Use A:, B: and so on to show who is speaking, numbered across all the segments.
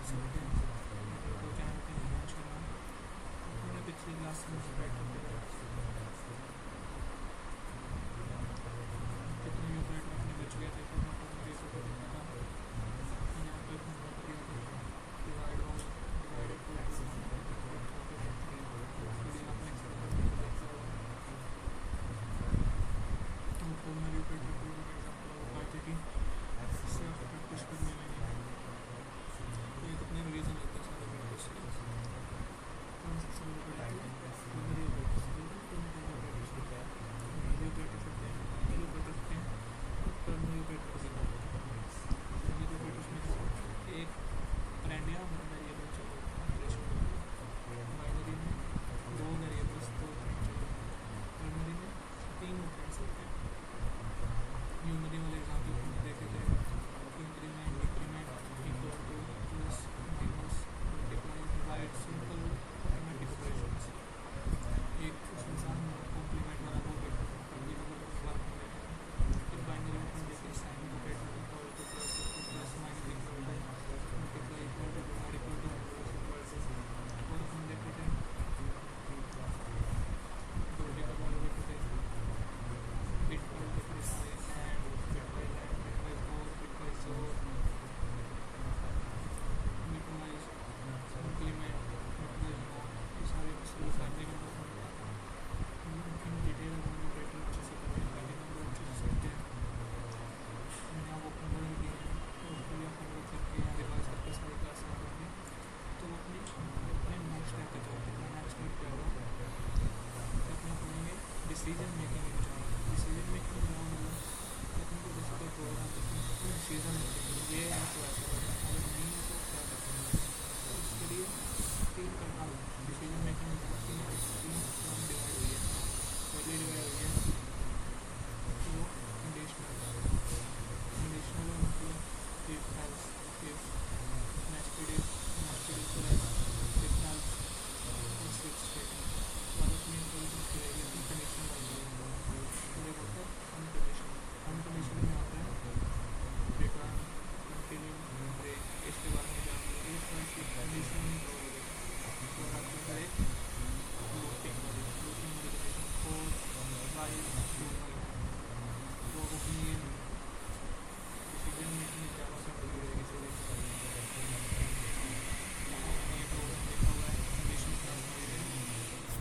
A: सकते हैं। मेरे को चैनल पे हिमांश शर्मा, मैंने पिछली क्लास में ऑपरेटर कितने भी ऑपरेटर अपने बच गए थे, तो मैं पेपर को देखा था। यहाँ पे अपने बात किया था डिवाइड वाला, डिवाइडेड टू फॉर्मल ऑपरेटर को एग्जाम्पल और पाई थी, इससे आप प्रैक्टिस करने लगे। तो ये कितने रीजन लेते हैं सारे प्रैक्टिस के कौन सा सब ऑपरेटर फॉर्मल ऑपरेटर से मेजर ऑपरेटर करते हैं, मेजर ऑपरेटर करते हैं, प्राइमरी ऑपरेटर को देखा जाता है। मेजर ऑपरेटर्स में एक प्राइमरी वेरिएबल चाहिए, बाइनरी में दो वेरिएबल्स दो चाहिए, प्राइमरी में तीन ऑपरेटर्स होते हैं। न्यूमरी वाले एग्जाम्पल हमने देखे थे, increment decrement equal to plus minus multiply divide, simple arithmetic operations. एक उसमें साथ कॉम्प्लीमेंट वाला वो भी फिर बाइनरी में हम देखें sign operator equal to plus minus equal to multiply equal to divide equal to, और हम देखे थे लॉजिकल वाले देखे थे बिट वाले देखे थे सारे, एंड बिटवाइज और बिटवाइज और बिटवाइज कॉम्प्लीमेंट बिटवाइज नॉट, ये सारे मसले फैमिली में बहुत इन डिटेल हम ऑपरेटर अच्छे से करते हैं, पहले हम अच्छे से सीखते हैं। मैंने आपको अपने बड़े दिए हैं, तो उसको भी आप नोट करके या रिवाइज करके सारी क्लास में करेंगे। तो अपने नेक्स्ट स्टेप पे चलते हैं। नेक्स्ट स्टेप क्या होगा, अपने पढ़ेंगे decision making exam. Decision making exam मतलब अपने को जैसे कोई प्रॉब्लम होती है तो डिसीजन लेते हैं, ये है तो ऐसा होगा, अगर नहीं है तो क्या करना है। तो उसके लिए तीन प्रकार डिसीजन मेकिंग एग्जाम तीन डिवाइड हुई है। पहले डिवाइड हुई है वो कंडीशनल मतलब if else, if nested if और एल्स, इफ एल्स और स्विच स्टेटमेंट। और अपनी इंट्रोडक्शन की रहेगी अपनी कंडीशन वाली। ये होता है अनकंडीशनल में आता है रिटर्न, कंटिन्यू, ब्रेक, इसके बारे में जानेंगे। ये थोड़ी सी कंडीशन में करोगे और आपके अंदर एक लूपिंग वाली कंडीशन और वाइल तो अपनी डिसीजन मेकिंग ज़्यादा से बड़ी रहेगी। सीधे ये प्रोग्राम लिखा हुआ है कंडीशन क्लास में,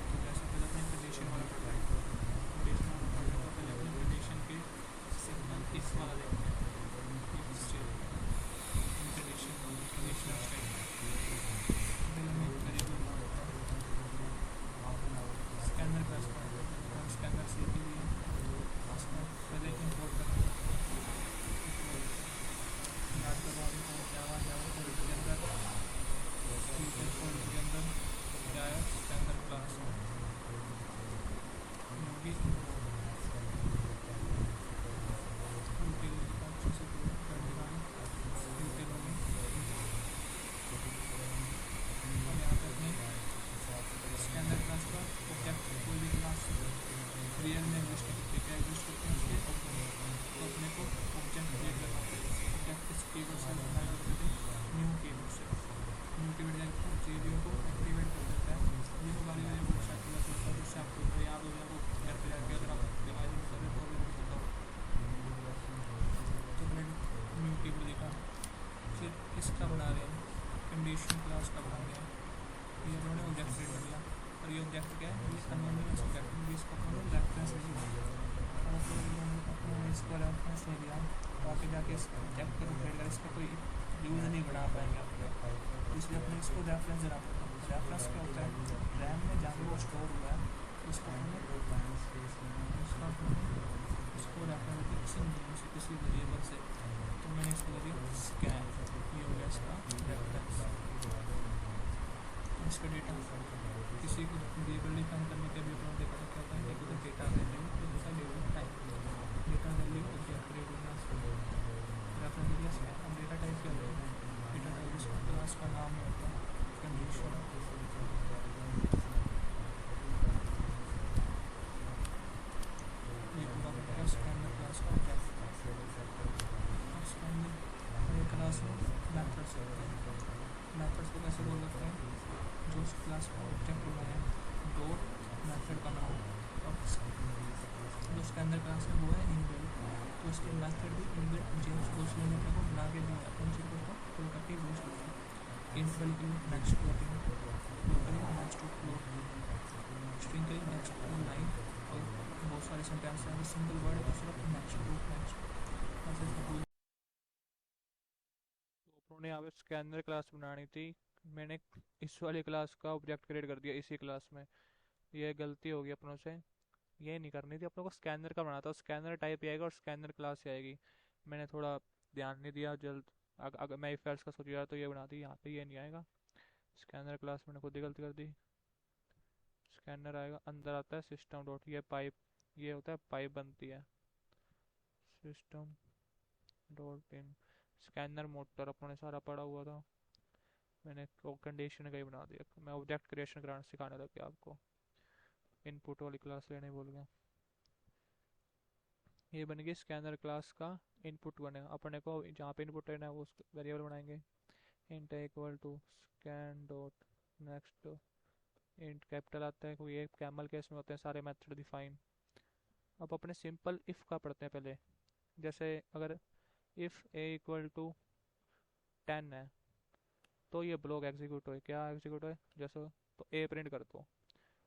A: तो जैसे पहले अपने कंडीशन वाला पढ़ रहे हैं, कंडीशन वाला पढ़ रहे हैं तो पहले अपने कंडीशन के सिग्नल इस वाला देखते हैं, कंडीशन कंडीशनल स्टेटमेंट। पहले हमें वेरिएबल स्कैनर का स्कैनर से के लिए पहले इंपोर्ट करना है, याद करवा दें और जावा कोड के अंदर कोड के अंदर क्या है स्कैनर क्लास होगी। अच्छे से कर दिखाएँ यहाँ पे अपने स्कैनर क्लास का ऑब्जेक्ट कोई भी क्लास रियल में एग्जिस्ट करती है, क्या एग्जिस्ट करते हैं उसके, तो अपने को ऑब्जेक्ट क्रिएट करना पड़ेगा। ऑब्जेक्ट इस कीवर्ड से बनाए करते थे न्यू कीवर्ड से, न्यू कीवर्ड जाकर चीज़ों को एक्टिवेट कर देता है। ये तो वाली वेरिएबल सेट कर देता है, उससे आपको याद हो जाएगा घर पर जाके अगर आप डिवाइड में करें तो अगर बताओ तो न्यू कीवर्ड लिखा। फिर इसका बना रहे हैं कंडीशन क्लास का बना रहे हैं, ये उन्होंने ऑब्जेक्ट क्रिएट कर लिया। और ये ऑब्जेक्ट क्या है, ये एनोनिमस ऑब्जेक्ट है, इसको अपने रेफरेंस ले लिया और फिर उन्होंने इसको रेफरेंस ले लिया तो आगे जाके इस ऑब्जेक्ट को क्रिएट कर इसका कोई यूज़ नहीं बना पाएंगे आप, इसलिए अपने इसको रेफरेंस देना पड़ता है। रेफरेंस क्या होता है, रैम में जहाँ वो स्टोर हुआ है इसको रेफरेंस किसी वेरिएबल से, तो मैंने इसको ले लिया स्कैन, ये हो गया इसका रेफरेंस। इसका डेटा किसी को वेरिएबल डिफाइन करने के भी अपना देखा जाता है, एक होता है डेटा वैल्यू, एक होता है data type. Data value object create होगा रेफरेंस एरिया से। अब डेटा टाइप क्या होता है, डेटा टाइप इसका क्लास का नाम होता है कंडीशन। ये पूरा होता है स्कैनर क्लास का ऑब्जेक्ट। स्कैनर क्लास में मेथड्स होते हैं, मेथड्स को कैसे बोल सकते हैं, जो उस क्लास का ऑब्जेक्ट बनाया है डॉट मेथड का नाम, और जो उसके अंदर क्लास है वो है इनबिल्ट, तो इसके मेथड भी इनबिल्ट जेम्स उस लिमिटर को बना के दिया, उन चीज़ों को कॉल करके यूज़ करते हैं। इंट वाले के लिए नेक्स्ट फ्लोटिंग, फ्लोट के लिए नेक्स्ट टू फ्लोट, स्ट्रिंग के लिए नेक्स्ट टू लाइन, और बहुत सारे सेंटेंस हैं, अगर सिंगल वर्ड है तो सिर्फ नेक्स्ट टू नेक्स्ट, ऐसे इसको
B: तो अपनों ने यहाँ पे स्कैनर क्लास बनानी थी, मैंने इस वाली क्लास का ऑब्जेक्ट क्रिएट कर दिया इसी क्लास में। ये गलती होगी अपनों से, ये नहीं करनी थी अपनों को। स्कैनर का बनाना था, स्कैनर टाइप ही आएगा और स्कैनर क्लास ही आएगी। मैंने थोड़ा ध्यान नहीं दिया जल्द, अगर मैं इफ एल्स का सोच रहा तो ये बना दी, यहाँ पे ये नहीं आएगा। स्कैनर क्लास मैंने खुद ही गलती कर दी। स्कैनर आएगा, अंदर आता है सिस्टम डॉट, ये पाइप, ये होता है पाइप बनती है system dot pin. Scanner motor अपनों ने सारा पढ़ा हुआ था, मैंने कंडीशन का ही बना दिया। मैं ऑब्जेक्ट क्रिएशन कराना सिखाने लग गया आपको, इनपुट वाली क्लास लेने भूल गया। ये बन गई स्कैनर क्लास का इनपुट बनेगा। अपने को जहाँ पे इनपुट लेना है वो वेरिएबल बनाएंगे, int equal to scan dot next. Int capital आता है, कोई एक कैमल केस में होते हैं सारे मेथड डिफाइन। अब अपने सिंपल इफ का पढ़ते हैं पहले। जैसे अगर इफ ए इक्वल टू 10 है तो ये ब्लॉक एग्जीक्यूट हो, क्या एग्जीक्यूट हो जैसे, तो ए प्रिंट कर दो।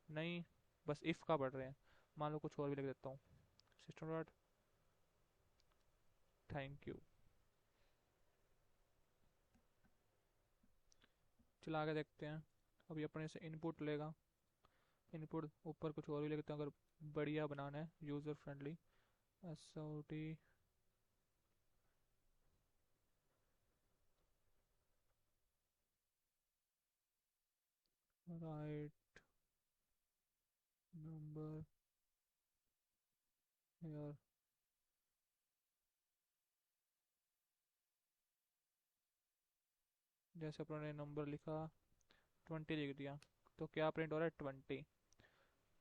B: नहीं, बस इफ का पढ़ रहे हैं, मान लो कुछ और भी लिख देता हूँ, सिस्टम डॉट थैंक यू। चला के देखते हैं, अभी अपने से इनपुट लेगा। इनपुट ऊपर कुछ और भी लिखते हैं अगर बढ़िया बनाना है, user friendly. S O T write number here. जैसे अपने नंबर लिखा, 20 लिख दिया, तो क्या प्रिंट हो रहा है, 20।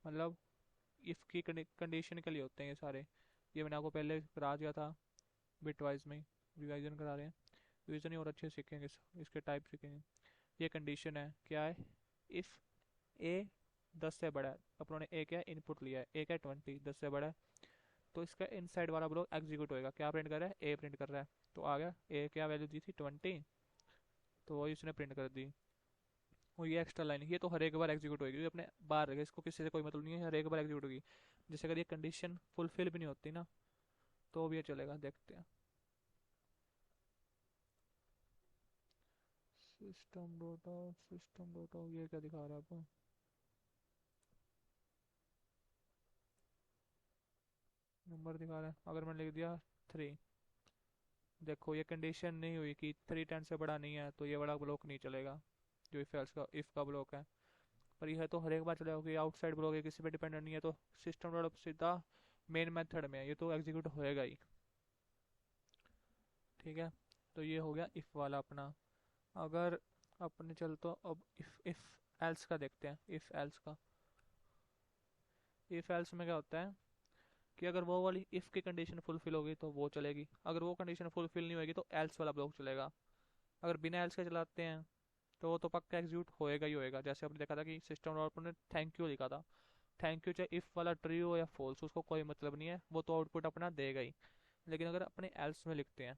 B: मतलब इफ़ की कंडीशन के लिए होते हैं ये सारे। ये मैंने आपको पहले करा दिया था बिट वाइज में, रिवाइजन करा रहे हैं। रिविजन ही और अच्छे से सीखेंगे, इसके टाइप सीखेंगे। ये कंडीशन है, क्या है, इफ़ ए 10 से बड़ा है, अपनों ने ए क्या इनपुट लिया है, ए क्या 20, 10 से बड़ा है, तो इसका इनसाइड वाला ब्लॉक एग्जीक्यूट होएगा। क्या प्रिंट कर रहा है, ए प्रिंट कर रहा है। तो आ गया, ए क्या वैल्यू दी थी 20, तो वही उसने प्रिंट कर दी। और ये एक्स्ट्रा लाइन, ये तो हर एक बार एग्जीक्यूट होगी, अपने बाहर रहेगा, इसको किसी से कोई मतलब नहीं है, हर एक बार एग्जीक्यूट होगी। जैसे अगर ये कंडीशन फुलफिल भी नहीं होती ना, तो भी ये चलेगा, देखते हैं। सिस्टम डोटा, ये क्या दिखा रहा है आपको, नंबर दिखा रहा है। अगर मैंने लिख दिया 3, देखो ये कंडीशन नहीं हुई कि 3 10 से बड़ा नहीं है, तो ये बड़ा ब्लॉक नहीं चलेगा, जो इफ का ब्लॉक है। पर यह तो हर एक बार चलेगा, क्योंकि आउटसाइड ब्लॉक है, किसी पे डिपेंडेंट नहीं है, तो सिस्टम डॉट सीधा मेन मेथड में है, ये तो एग्जीक्यूट होएगा ही। ठीक है, तो ये हो गया इफ वाला अपना। अगर अपने चल तो अब इफ एल्स का देखते हैं। इफ एल्स का, इफ एल्स में क्या होता है कि अगर वो वाली इफ की कंडीशन फुलफिल होगी तो वो चलेगी, अगर वो कंडीशन फुलफिल नहीं होगी तो एल्स वाला ब्लॉक चलेगा। अगर बिना एल्स के चलाते हैं तो वो तो पक्का एग्जीक्यूट होएगा ही होएगा। जैसे आपने देखा था कि सिस्टम डॉट ने थैंक यू लिखा था, थैंक यू चाहे इफ वाला ट्री हो या फॉल्स, उसको कोई मतलब नहीं है, वो तो आउटपुट अपना देगा ही। लेकिन अगर अपने एल्स में लिखते हैं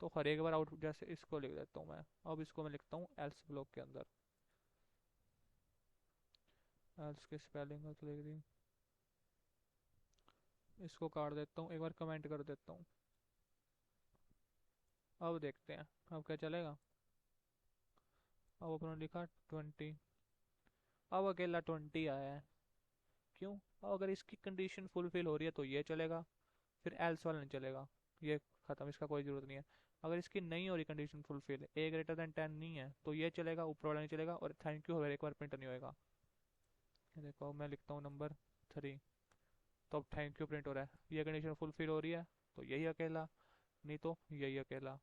B: तो हर एक बार आउटपुट, जैसे इसको लिख देता हूँ मैं, अब इसको मैं लिखता हूँ एल्स ब्लॉक के अंदर। एल्स की स्पेलिंग तो लिख दी, इसको काट देता हूँ, एक बार कमेंट कर देता हूँ। अब देखते हैं अब क्या चलेगा। अब अपने लिखा 20, अब अकेला 20 आया है, क्यों। अब अगर इसकी कंडीशन फुलफिल हो रही है तो ये चलेगा, फिर एल्स वाला नहीं चलेगा, ये खत्म, इसका कोई जरूरत नहीं है। अगर इसकी नहीं हो रही कंडीशन फुलफिल, ए ग्रेटर देन 10 नहीं है, तो ये चलेगा, ऊपर वाला नहीं चलेगा, और थैंक यू एक बार प्रिंट नहीं होएगा। ये देखो मैं लिखता हूँ नंबर 3, तो अब थैंक यू प्रिंट हो रहा है, ये कंडीशन फुलफिल हो रही है तो यही अकेला, नहीं तो यही अकेला।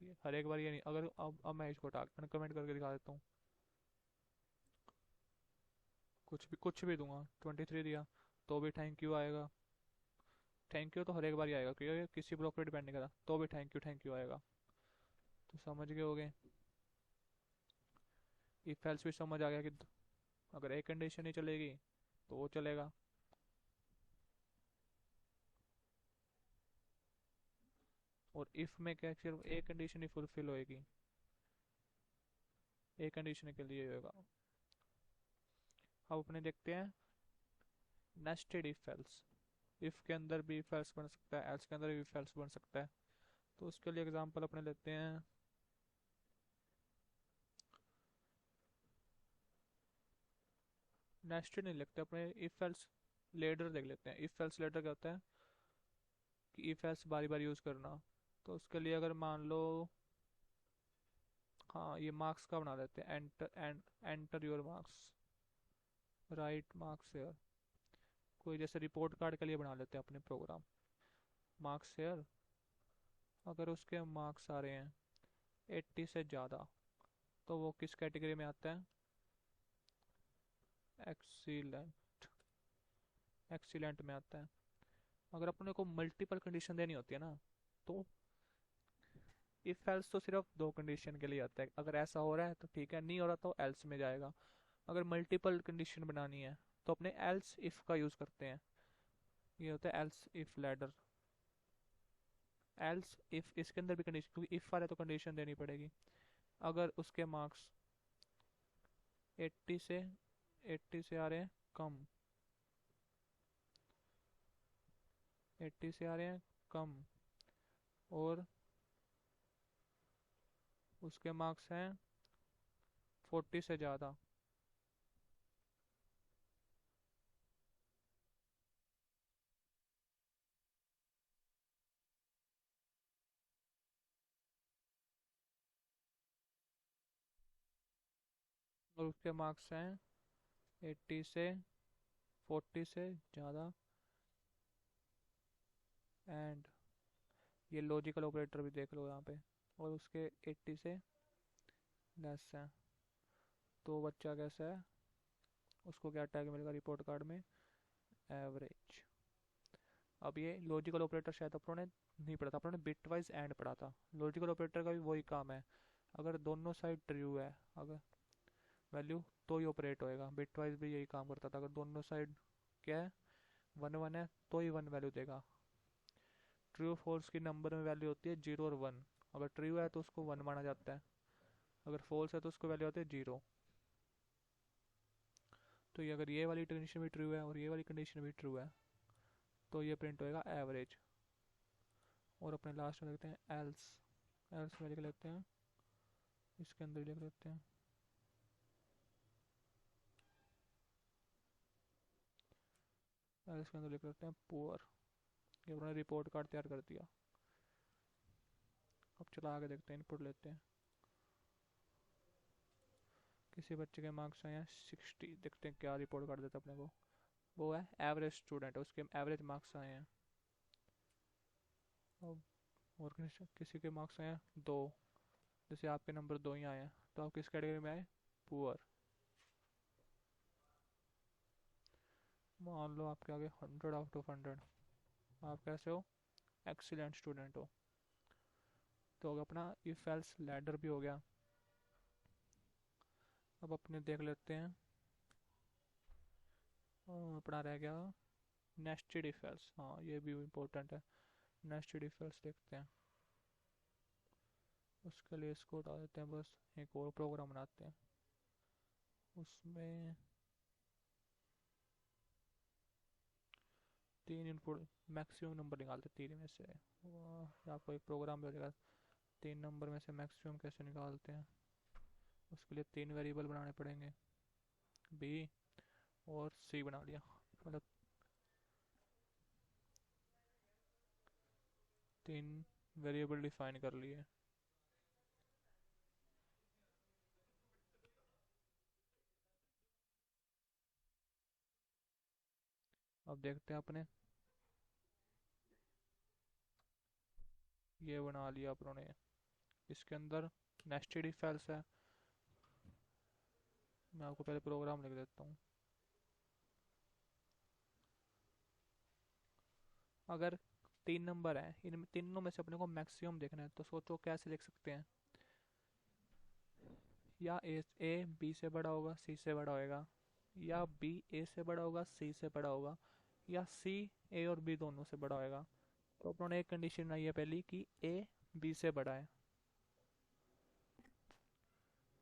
B: ये हर एक बार ये नहीं। अगर अब मैं इसको कमेंट करके दिखा देता हूँ, कुछ भी दूंगा, 23 दिया तो भी थैंक यू आएगा। थैंक यू तो हर एक बार ही आएगा, क्योंकि ये किसी ब्लॉक पे डिपेंड नहीं करा, तो भी थैंक यू आएगा। तो समझ गए होगे। इफ एल्स भी समझ आ गया कि अगर एक कंडीशन ही चलेगी तो वो चलेगा। और इफ में क्या, सिर्फ एक कंडीशन ही फुलफिल होएगी, एक कंडीशन के लिए होगा। अब अपने देखते हैं नेस्टेड इफ एल्स। इफ के अंदर भी इफ एल्स बन सकता है, एल्स के अंदर भी इफ एल्स बन सकता है। तो उसके लिए एग्जांपल अपने लेते हैं, नेस्टेड नहीं लिखते अपने, इफ एल्स लेडर देख लेते हैं। इफ एल्स लेडर क्या होता है कि इफ एल्स बारी बारी यूज करना। तो उसके लिए अगर मान लो, हाँ ये मार्क्स का बना देते हैं, enter your marks, write marks here. कोई जैसे रिपोर्ट कार्ड के लिए बना लेते हैं अपने प्रोग्राम, मार्क्स हेयर। अगर उसके मार्क्स आ रहे हैं 80 से ज़्यादा तो वो किस कैटेगरी में आता है, एक्सीलेंट, एक्सीलेंट में आता है। अगर अपने को मल्टीपल कंडीशन देनी होती है ना, तो इफ एल्स तो सिर्फ दो कंडीशन के लिए आता है, अगर ऐसा हो रहा है तो ठीक है, नहीं हो रहा तो एल्स में जाएगा। अगर मल्टीपल कंडीशन बनानी है तो अपने एल्स इफ का यूज करते हैं, ये होता है else if ladder. Else if, इसके अंदर भी कंडीशन, क्योंकि इफ आ रहा है तो कंडीशन देनी पड़ेगी। अगर उसके मार्क्स 80 से 80 से आ रहे हैं कम, 80 से आ रहे हैं कम, और उसके मार्क्स हैं 40 से ज़्यादा, और उसके मार्क्स हैं 80 से 40 से ज़्यादा, एंड ये लॉजिकल ऑपरेटर भी देख लो यहाँ पे, और उसके 80 से लेस है, तो बच्चा कैसा है, उसको क्या टैग मिलेगा रिपोर्ट कार्ड में, एवरेज। अब ये लॉजिकल ऑपरेटर शायद अपनों ने नहीं पढ़ा था, अपनों ने बिट वाइज एंड पढ़ा था। लॉजिकल ऑपरेटर का भी वही काम है, अगर दोनों साइड ट्रू है, अगर वैल्यू, तो ही ऑपरेट होएगा। बिट वाइज भी यही काम करता था, अगर दोनों साइड क्या है, वन वन है, तो ही वन वैल्यू देगा। ट्रू फॉल्स की नंबर में वैल्यू होती है 0 और 1। अगर ट्रू है तो उसको 1 माना जाता है, अगर फॉल्स है तो उसको वैल्यू आती है 0। तो ये अगर ये वाली कंडीशन भी ट्रू है और ये वाली कंडीशन भी ट्रू है तो ये प्रिंट होएगा एवरेज। और अपने लास्ट में लिखते हैं एल्स। एल्स में लिख लेते हैं, इसके अंदर लिख लेते हैं एल्स के अंदर लिख लेते हैं पुअर। ये उन्होंने रिपोर्ट कार्ड तैयार कर दिया। अब चला आगे देखते हैं, इनपुट लेते हैं। किसी बच्चे के मार्क्स आए हैं 60, देखते हैं क्या रिपोर्ट कार्ड देता है अपने को। वो है एवरेज स्टूडेंट, उसके एवरेज मार्क्स आए हैं। अब और किसी के मार्क्स आए हैं 2, जैसे आपके नंबर 2 ही आए हैं, तो आप किस कैटेगरी में आए, पुअर। मान लो आपके आगे 100 आउट ऑफ 100, आप कैसे हो, एक्सीलेंट स्टूडेंट हो। तो अपना इफ एल्स लैडर भी हो गया। अब अपने देख लेते हैं, अपना रह गया नेस्टेड इफ एल्स। हाँ ये भी इम्पोर्टेंट है, नेस्टेड इफ एल्स देखते हैं। उसके लिए इसको उठा देते हैं, बस एक और प्रोग्राम बनाते हैं। उसमें 3 इनपुट, मैक्सिमम नंबर निकालते 3 में से। आपको एक प्रोग्राम मिलेगा, 3 नंबर में से मैक्सिमम कैसे निकालते हैं। उसके लिए 3 वेरिएबल बनाने पड़ेंगे, बी और सी बना लिया, मतलब 3 वेरिएबल डिफाइन कर लिए। अब देखते हैं अपने, ये बना लिया अपनों ने। इसके अंदर नेस्टेड इफ एल्स है। मैं आपको पहले प्रोग्राम लिख देता हूँ। अगर 3 नंबर है, इन तीनों में से अपने को मैक्सिमम देखना है, तो सोचो कैसे लिख सकते हैं। या ए बी से बड़ा होगा, सी से बड़ा होएगा, या बी ए से बड़ा होगा, सी से बड़ा होगा, या सी ए और बी दोनों से बड़ा होएगा। तो उन्होंने एक कंडीशन बनाई है पहली कि ए बी से बड़ा है।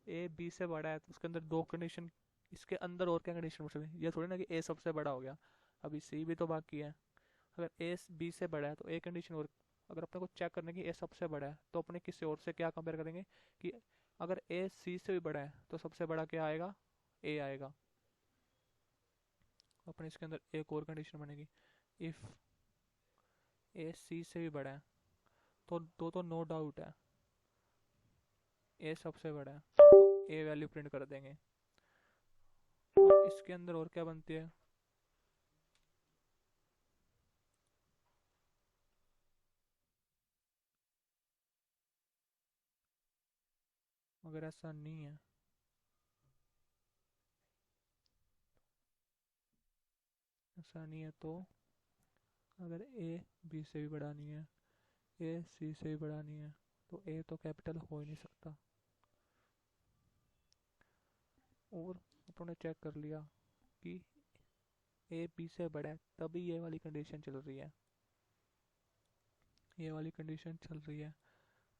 B: ए बी से बड़ा है तो उसके अंदर दो कंडीशन, इसके अंदर और क्या कंडीशन हो सकती है? ये थोड़ी ना कि ए सबसे बड़ा हो गया, अभी सी भी तो बाकी है। अगर ए बी से बड़ा है तो एक कंडीशन और, अगर अपने को चेक करने की ए सबसे बड़ा है तो अपने किसी और से क्या कंपेयर करेंगे कि अगर ए सी से भी बड़ा है तो सबसे बड़ा क्या आएगा? ए आएगा। अपने इसके अंदर एक और कंडीशन बनेगी, इफ ए सी से भी बड़ा है तो दो तो नो डाउट है ए सबसे बड़ा है, ए वैल्यू प्रिंट कर देंगे। अब इसके अंदर और क्या बनती है? अगर ऐसा नहीं है, ऐसा नहीं है तो अगर ए बी से भी बड़ा नहीं है, ए सी से भी बड़ा नहीं है, तो ए तो कैपिटल हो ही नहीं सकता। और अपने चेक कर लिया कि ए बी से बड़ा है, तभी ये वाली कंडीशन चल रही है, ये वाली कंडीशन चल रही है,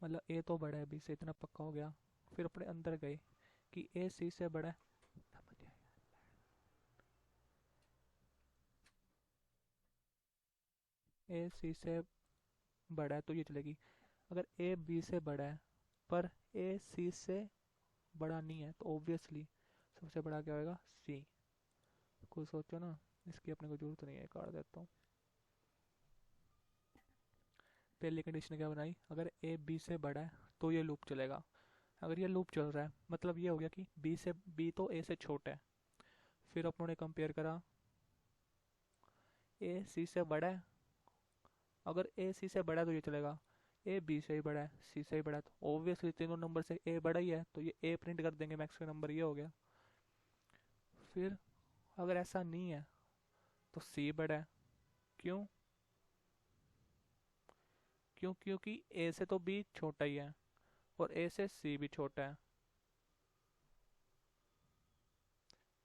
B: मतलब ए तो बड़ा है बी से, इतना पक्का हो गया। फिर अपने अंदर गए कि ए सी से बड़ा है, ए सी से बड़ा है तो ये चलेगी। अगर ए बी से बड़ा है पर ए सी से बड़ा नहीं है तो ऑब्वियसली सबसे बड़ा क्या होगा? सी। कुछ सोचो ना, इसकी अपने को जरूरत नहीं है, काट देता हूँ। पहली कंडीशन क्या बनाई? अगर ए बी से बड़ा है तो ये लूप चलेगा। अगर ये लूप चल रहा है मतलब ये हो गया कि बी तो ए से छोटा है। फिर अपनों ने कंपेयर करा, ए सी से बड़ा है, अगर ए सी से बड़ा है तो ये चलेगा, ए बी से ही बड़ा है, सी से ही बड़ा है, तो ऑब्वियसली तीनों नंबर से ए बड़ा ही है तो ये ए प्रिंट कर देंगे, मैक्स का नंबर ये हो गया। फिर अगर ऐसा नहीं है तो सी बड़ा है। क्यों? क्योंकि ए से तो बी छोटा ही है और ए से सी भी छोटा है,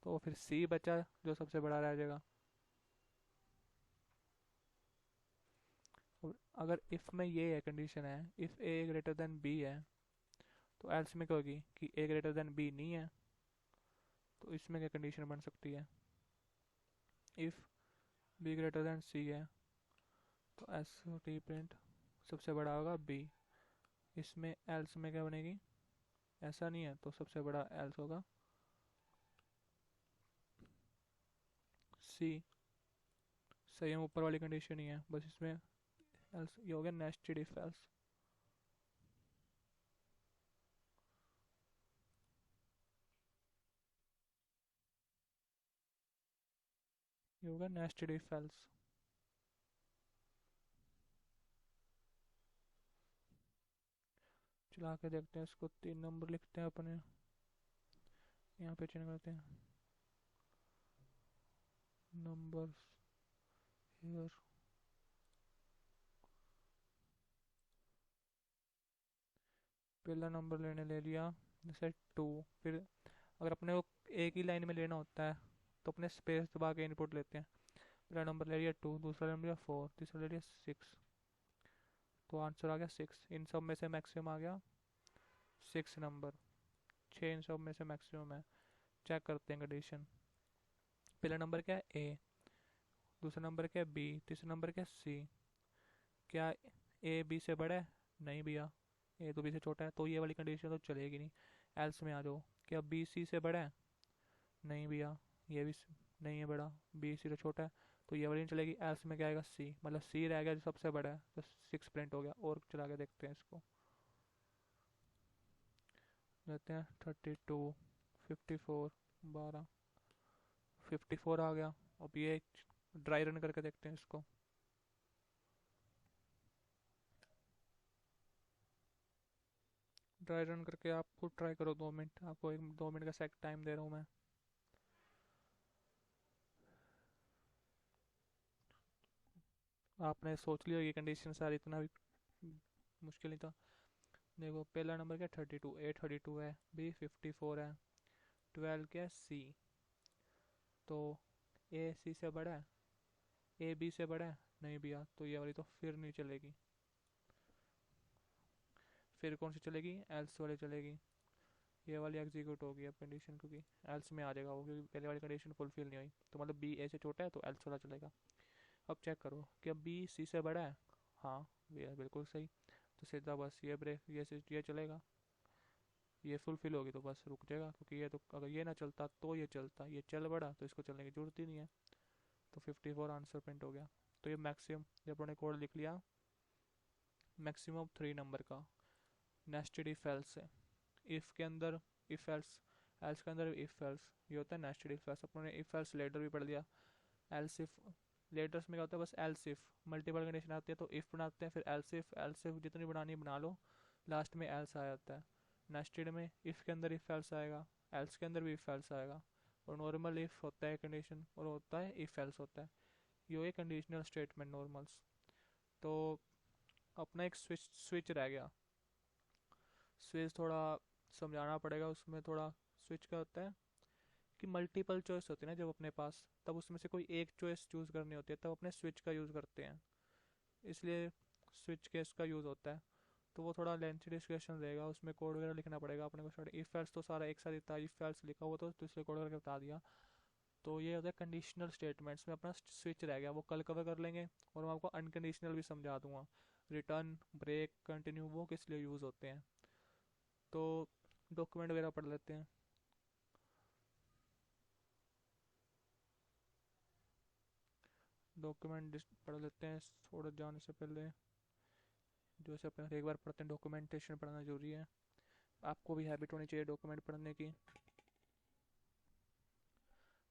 B: तो फिर सी बचा जो सबसे बड़ा रह जाएगा। और अगर इफ में ये है कंडीशन है, if A greater than B है, तो एल्स में क्या होगी कि ए ग्रेटर देन बी नहीं है, तो इसमें क्या कंडीशन बन सकती है? इफ बी ग्रेटर देन सी है तो एस टी प्रिंट सबसे बड़ा होगा बी। इसमें एल्स में क्या बनेगी? ऐसा नहीं है तो सबसे बड़ा एल्स होगा सी। सही है, ऊपर वाली कंडीशन ही है, बस इसमें एल्स ये हो गया नेस्टेड इफ एल्स, ये होगा नेस्टेड इफ एल्स। चला के देखते हैं इसको, 3 नंबर लिखते हैं अपने, यहाँ पे चेंज करते हैं नंबर हियर। पहला नंबर लेने ले लिया जैसे 2। फिर अगर अपने को एक ही लाइन में लेना होता है तो अपने स्पेस दबा के इनपुट लेते हैं। पहला नंबर ले लिया 2, दूसरा नंबर लिया 4, तीसरा ले लिया 6, तो आंसर आ गया 6। इन सब में से मैक्सिमम आ गया 6 नंबर, 6 इन सब में से मैक्सिमम है। चेक करते हैं कंडीशन। पहला नंबर क्या है? ए। दूसरा नंबर क्या है? बी। तीसरा नंबर क्या है? सी। क्या ए बी से बड़ा है? नहीं भैया, ए तो बी से छोटा है, तो ये वाली कंडीशन तो चलेगी नहीं। एल्स में आ जाओ, क्या बी सी से बड़ा है? नहीं भैया, ये भी नहीं है बड़ा, बी सी तो छोटा है, तो ये वाली नहीं चलेगी। एल्स में क्या आएगा? सी, मतलब सी रह गया जो सबसे बड़ा है, तो 6 प्रिंट हो गया। और चला के देखते हैं इसको, लेते हैं 32, 54, 12, 54 आ गया। अब ये ड्राई रन करके देखते हैं इसको। ड्राई रन करके आप खुद ट्राई करो, 2 मिनट, आपको 1-2 मिनट का सेक टाइम दे रहा हूँ मैं। आपने सोच लिया ये कंडीशन सारी, इतना भी मुश्किल नहीं था। देखो पहला नंबर क्या 32, ए 32 है, बी 54 है, 12 क्या सी। तो ए सी से बड़ा है, ए बी से बड़ा है, नहीं भैया, तो ये वाली तो फिर नहीं चलेगी। फिर कौन सी चलेगी, एल्स वाली चलेगी। ये वाली एग्जीक्यूट होगी अब कंडीशन, क्योंकि एल्स में आ जाएगा वो, क्योंकि पहले वाली कंडीशन फुलफिल नहीं हुई, तो मतलब बी ए से छोटा है तो एल्स वाला चलेगा। अब चेक करो कि अब बी सी से बड़ा है। हाँ, ये बिल्कुल सही। तो सीधा बस ये ब्रेक ये चलेगा, ये फुलफिल होगी तो बस रुक जाएगा, क्योंकि ये तो अगर ये ना चलता तो ये चलता, ये चल बड़ा तो इसको चलने की जरूरत ही नहीं है। तो 54 आंसर प्रिंट हो गया। तो ये मैक्सिमम, जब उन्होंने कोड लिख लिया मैक्सिमम 3 नंबर का नेस्टेड इफ एल्स है। इफ के अंदर इफ एल्स, एल्स के अंदर इफ एल्स, ये होता है नेस्टेड इफ एल्स। अपने इफ एल्स लेटर भी पढ़ लिया। एल्स इफ लेटर्स में क्या होता है, बस एल्स इफ मल्टीपल कंडीशन आती है तो इफ बनाते हैं, फिर एल्स इफ जितनी बनानी बना लो, लास्ट में एल्स आ जाता है। नेस्टेड में इफ के अंदर इफ एल्स आएगा, एल्स के अंदर भी इफ एल्स आएगा, और नॉर्मल इफ होता है कंडीशन, और होता है इफ एल्स होता है। ये हो कंडीशनल स्टेटमेंट नॉर्मल्स। तो अपना एक स्विच स्विच रह गया। स्विच थोड़ा समझाना पड़ेगा, उसमें थोड़ा स्विच क्या होता है कि मल्टीपल चॉइस होती है ना जब अपने पास, तब उसमें से कोई एक चॉइस चूज़ करनी होती है, तब अपने स्विच का यूज़ करते हैं, इसलिए स्विच केस का यूज़ होता है। तो वो थोड़ा लेंथी डिस्कशन रहेगा, उसमें कोड वगैरह लिखना पड़ेगा अपने को। स्टार्ट इफ एल्स तो सारा एक साथ इतना इफ एल्स लिखा हुआ तो इसलिए कोड करके बता दिया। तो ये होता है कंडीशनल स्टेटमेंट्स में अपना स्विच रह गया, वो कल कवर कर लेंगे। और मैं आपको अनकंडीशनल भी समझा दूंगा, रिटर्न, ब्रेक, कंटिन्यू, वो किस लिए यूज़ होते हैं। तो डॉक्यूमेंट वगैरह पढ़ लेते हैं। डॉक्यूमेंट पढ़ लेते हैं थोड़ा जाने से पहले। जो से अपने हर एक बार पढ़ते हैं, डॉक्यूमेंटेशन पढ़ना जरूरी है, आपको भी हैबिट होनी चाहिए डॉक्यूमेंट पढ़ने की।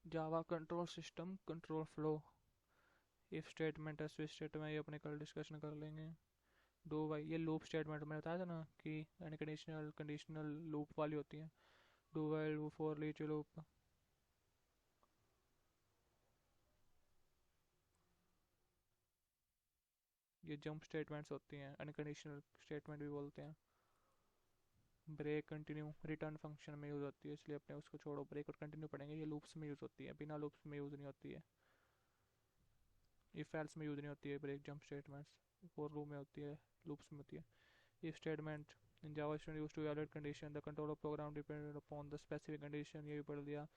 B: Java control system control flow, if statement है, स्विच स्टेटमेंट, ये अपने कल डिस्कशन कर लेंगे। डू वाई, ये लूप स्टेटमेंट मैंने बताया था ना कि अनकंडीशनल कंडीशनल लूप वाली होती है। Do while, do for, each loop. ये जंप स्टेटमेंट्स होती हैं, अनकंडीशनल स्टेटमेंट भी बोलते हैं। ब्रेक, कंटिन्यू रिटर्न फंक्शन में यूज़ होती है, इसलिए अपने उसको छोड़ो, ब्रेक और कंटिन्यू पढ़ेंगे। ये लूप्स में यूज़ होती है, बिना लूप्स में यूज़ नहीं होती है। इफ एल्स में यूज़ नहीं होती है break jump statements, for loop में होती है, लूप्स में होती है। If statement in Java student use to evaluate condition, the control of program depended upon the specific condition, ये भी पढ़ लिया।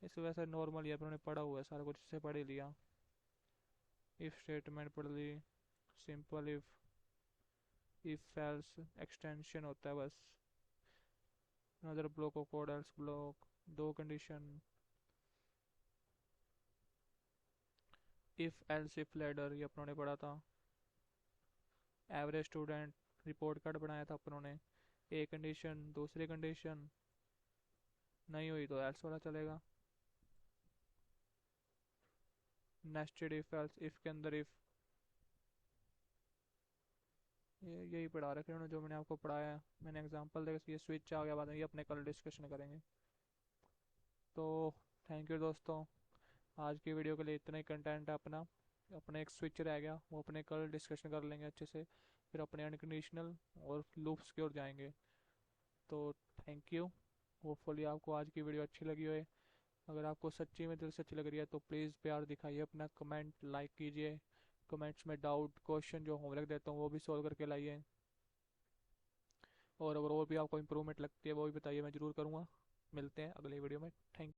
B: इसको वैसे नॉर्मल ये उन्होंने पढ़ा हुआ है सारा कुछ, इससे पढ़ ही लिया। इफ स्टेटमेंट पढ़ ली। सिंपल इफ एल्स एक्सटेंशन होता है बस, another block of code, else block, दो condition. If else if ladder, ये अपनों ने पढ़ा था। एवरेज स्टूडेंट रिपोर्ट कार्ड बनाया था अपनों ने। ए कंडीशन, दूसरी कंडीशन नहीं हुई तो एल्स वाला चलेगा। नेस्टेड इफ एल्स, इफ के अंदर इफ, ये यही पढ़ा रखे उन्होंने जो मैंने आपको पढ़ाया है। मैंने एग्जांपल देखा, ये स्विच आ गया, बाद में ये अपने कल डिस्कशन करेंगे। तो थैंक यू दोस्तों, आज की वीडियो के लिए इतना ही कंटेंट है अपना। अपना एक स्विच रह गया, वो अपने कल डिस्कशन कर लेंगे अच्छे से, फिर अपने अनकंडीशनल और लूप्स की ओर जाएंगे। तो थैंक यू। होपफुली आपको आज की वीडियो अच्छी लगी हो। अगर आपको सच्ची में दिल से अच्छी लग रही है तो प्लीज़ प्यार दिखाइए, अपना कमेंट लाइक कीजिए। कमेंट्स में डाउट क्वेश्चन जो होमवर्क देता हूँ वो भी सॉल्व करके लाइए। और अगर और भी आपको इम्प्रूवमेंट लगती है वो भी बताइए, मैं ज़रूर करूँगा। मिलते हैं अगले वीडियो में। थैंक